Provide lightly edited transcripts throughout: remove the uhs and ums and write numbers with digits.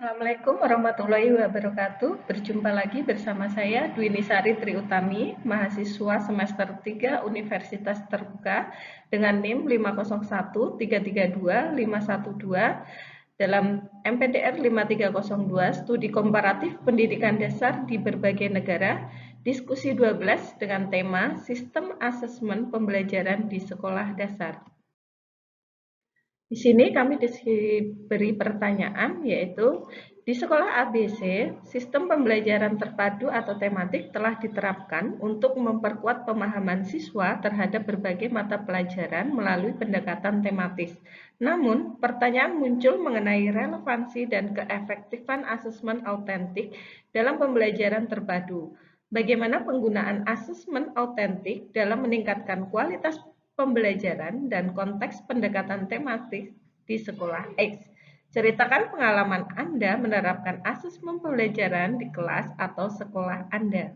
Assalamualaikum warahmatullahi wabarakatuh. Berjumpa lagi bersama saya Dwi Nisari Triutami, mahasiswa semester 3 Universitas Terbuka dengan NIM 501332512 dalam MPDR 5302 Studi Komparatif Pendidikan Dasar di Berbagai Negara, diskusi 12 dengan tema Sistem Asesmen Pembelajaran di Sekolah Dasar. Di sini kami diberi pertanyaan, yaitu di sekolah ABC, sistem pembelajaran terpadu atau tematik telah diterapkan untuk memperkuat pemahaman siswa terhadap berbagai mata pelajaran melalui pendekatan tematis. Namun, pertanyaan muncul mengenai relevansi dan keefektifan asesmen autentik dalam pembelajaran terpadu. Bagaimana penggunaan asesmen autentik dalam meningkatkan kualitas pembelajaran dan konteks pendekatan tematik di sekolah X. Ceritakan pengalaman Anda menerapkan asesmen pembelajaran di kelas atau sekolah Anda.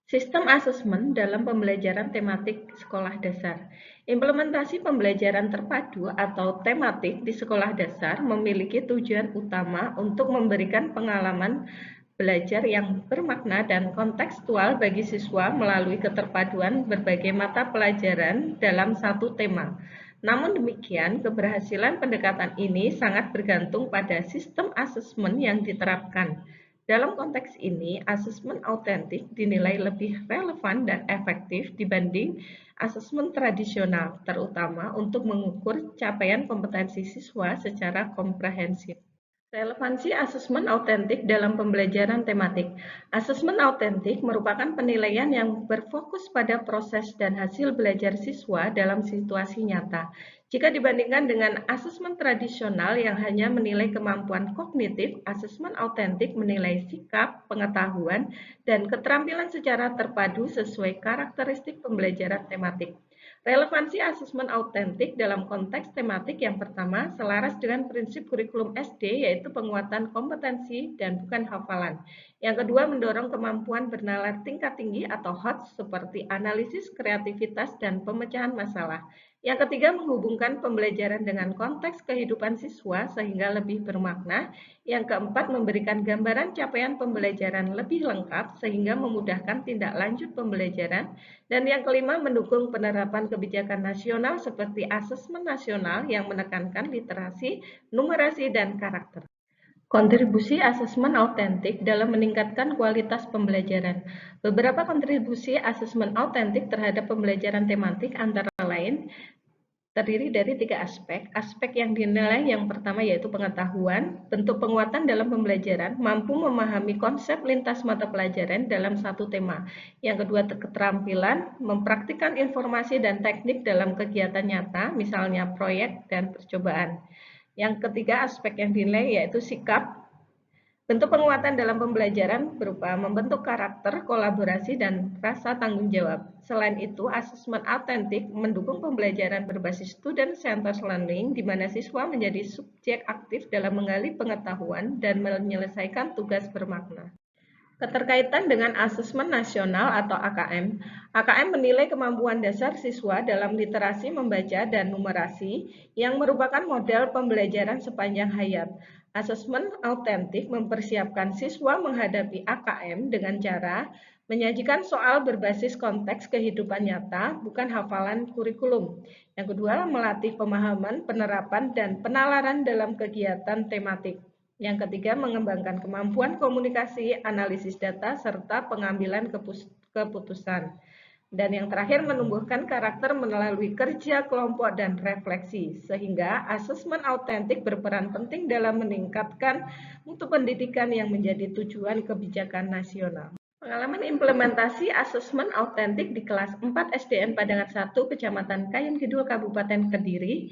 Sistem asesmen dalam pembelajaran tematik sekolah dasar. Implementasi pembelajaran terpadu atau tematik di sekolah dasar memiliki tujuan utama untuk memberikan pengalaman belajar yang bermakna dan kontekstual bagi siswa melalui keterpaduan berbagai mata pelajaran dalam satu tema. Namun demikian, keberhasilan pendekatan ini sangat bergantung pada sistem asesmen yang diterapkan. Dalam konteks ini, asesmen autentik dinilai lebih relevan dan efektif dibanding asesmen tradisional, terutama untuk mengukur capaian kompetensi siswa secara komprehensif. Relevansi asesmen autentik dalam pembelajaran tematik. Asesmen autentik merupakan penilaian yang berfokus pada proses dan hasil belajar siswa dalam situasi nyata. Jika dibandingkan dengan asesmen tradisional yang hanya menilai kemampuan kognitif, asesmen autentik menilai sikap, pengetahuan, dan keterampilan secara terpadu sesuai karakteristik pembelajaran tematik. Relevansi asesmen autentik dalam konteks tematik yang pertama selaras dengan prinsip kurikulum SD, yaitu penguatan kompetensi dan bukan hafalan. Yang kedua, mendorong kemampuan bernalar tingkat tinggi atau HOTS seperti analisis, kreativitas, dan pemecahan masalah. Yang ketiga, menghubungkan pembelajaran dengan konteks kehidupan siswa sehingga lebih bermakna. Yang keempat, memberikan gambaran capaian pembelajaran lebih lengkap sehingga memudahkan tindak lanjut pembelajaran. Dan yang kelima, mendukung penerapan kebijakan nasional seperti asesmen nasional yang menekankan literasi, numerasi, dan karakter. Kontribusi asesmen autentik dalam meningkatkan kualitas pembelajaran. Beberapa kontribusi asesmen autentik terhadap pembelajaran tematik antara lain terdiri dari 3 aspek. Aspek yang dinilai yang pertama yaitu pengetahuan, bentuk penguatan dalam pembelajaran, mampu memahami konsep lintas mata pelajaran dalam satu tema. Yang kedua, keterampilan, mempraktikkan informasi dan teknik dalam kegiatan nyata, misalnya proyek dan percobaan. Yang ketiga, aspek yang dinilai yaitu sikap. Bentuk penguatan dalam pembelajaran berupa membentuk karakter, kolaborasi, dan rasa tanggung jawab. Selain itu, asesmen autentik mendukung pembelajaran berbasis student-centered learning, di mana siswa menjadi subjek aktif dalam menggali pengetahuan dan menyelesaikan tugas bermakna. Keterkaitan dengan asesmen nasional atau AKM. AKM menilai kemampuan dasar siswa dalam literasi membaca dan numerasi yang merupakan model pembelajaran sepanjang hayat. Asesmen autentik mempersiapkan siswa menghadapi AKM dengan cara menyajikan soal berbasis konteks kehidupan nyata, bukan hafalan kurikulum. Yang kedua, melatih pemahaman, penerapan, dan penalaran dalam kegiatan tematik. Yang ketiga, mengembangkan kemampuan komunikasi, analisis data, serta pengambilan keputusan. Dan yang terakhir, menumbuhkan karakter melalui kerja kelompok dan refleksi, sehingga asesmen autentik berperan penting dalam meningkatkan mutu pendidikan yang menjadi tujuan kebijakan nasional. Pengalaman implementasi asesmen autentik di kelas 4 SDN Padangan 1, Kecamatan Kayen Kidul, Kabupaten Kediri.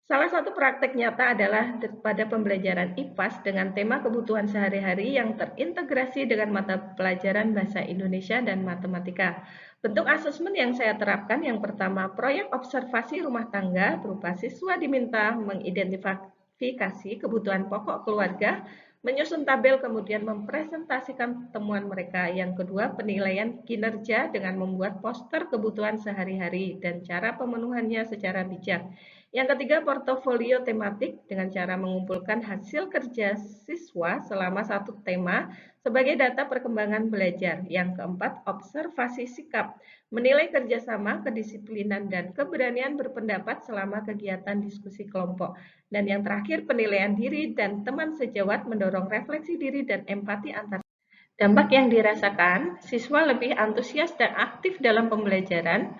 Salah satu praktek nyata adalah pada pembelajaran IPAS dengan tema kebutuhan sehari-hari yang terintegrasi dengan mata pelajaran bahasa Indonesia dan matematika. Bentuk asesmen yang saya terapkan yang pertama, proyek observasi rumah tangga berupa siswa diminta mengidentifikasi kebutuhan pokok keluarga, menyusun tabel, kemudian mempresentasikan temuan mereka. Yang kedua, penilaian kinerja dengan membuat poster kebutuhan sehari-hari dan cara pemenuhannya secara bijak. Yang ketiga, portofolio tematik dengan cara mengumpulkan hasil kerja siswa selama satu tema sebagai data perkembangan belajar. Yang keempat, observasi sikap, menilai kerjasama, kedisiplinan, dan keberanian berpendapat selama kegiatan diskusi kelompok. Dan yang terakhir, penilaian diri dan teman sejawat mendorong refleksi diri dan empati antar. Dampak yang dirasakan, siswa lebih antusias dan aktif dalam pembelajaran,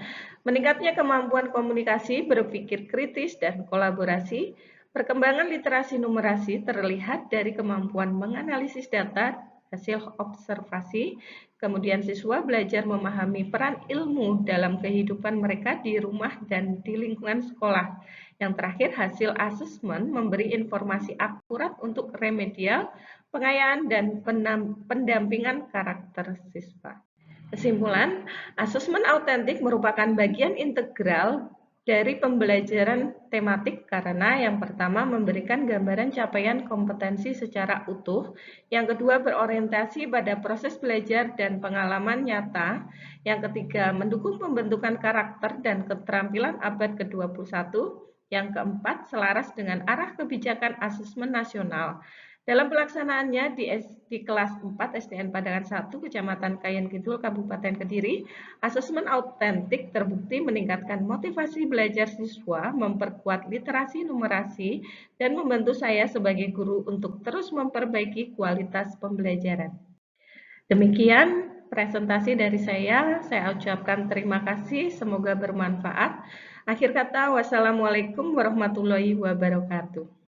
meningkatnya kemampuan komunikasi, berpikir kritis, dan kolaborasi, perkembangan literasi numerasi terlihat dari kemampuan menganalisis data, hasil observasi, kemudian siswa belajar memahami peran ilmu dalam kehidupan mereka di rumah dan di lingkungan sekolah. Yang terakhir, hasil asesmen memberi informasi akurat untuk remedial, pengayaan, dan pendampingan karakter siswa. Kesimpulan, asesmen autentik merupakan bagian integral dari pembelajaran tematik karena yang pertama memberikan gambaran capaian kompetensi secara utuh, yang kedua berorientasi pada proses belajar dan pengalaman nyata, yang ketiga mendukung pembentukan karakter dan keterampilan abad ke-21, yang keempat selaras dengan arah kebijakan asesmen nasional. Dalam pelaksanaannya di kelas 4 SDN Padangan 1, Kecamatan Kayen Kidul, Kabupaten Kediri, asesmen autentik terbukti meningkatkan motivasi belajar siswa, memperkuat literasi numerasi, dan membantu saya sebagai guru untuk terus memperbaiki kualitas pembelajaran. Demikian presentasi dari saya ucapkan terima kasih, semoga bermanfaat. Akhir kata, wassalamualaikum warahmatullahi wabarakatuh.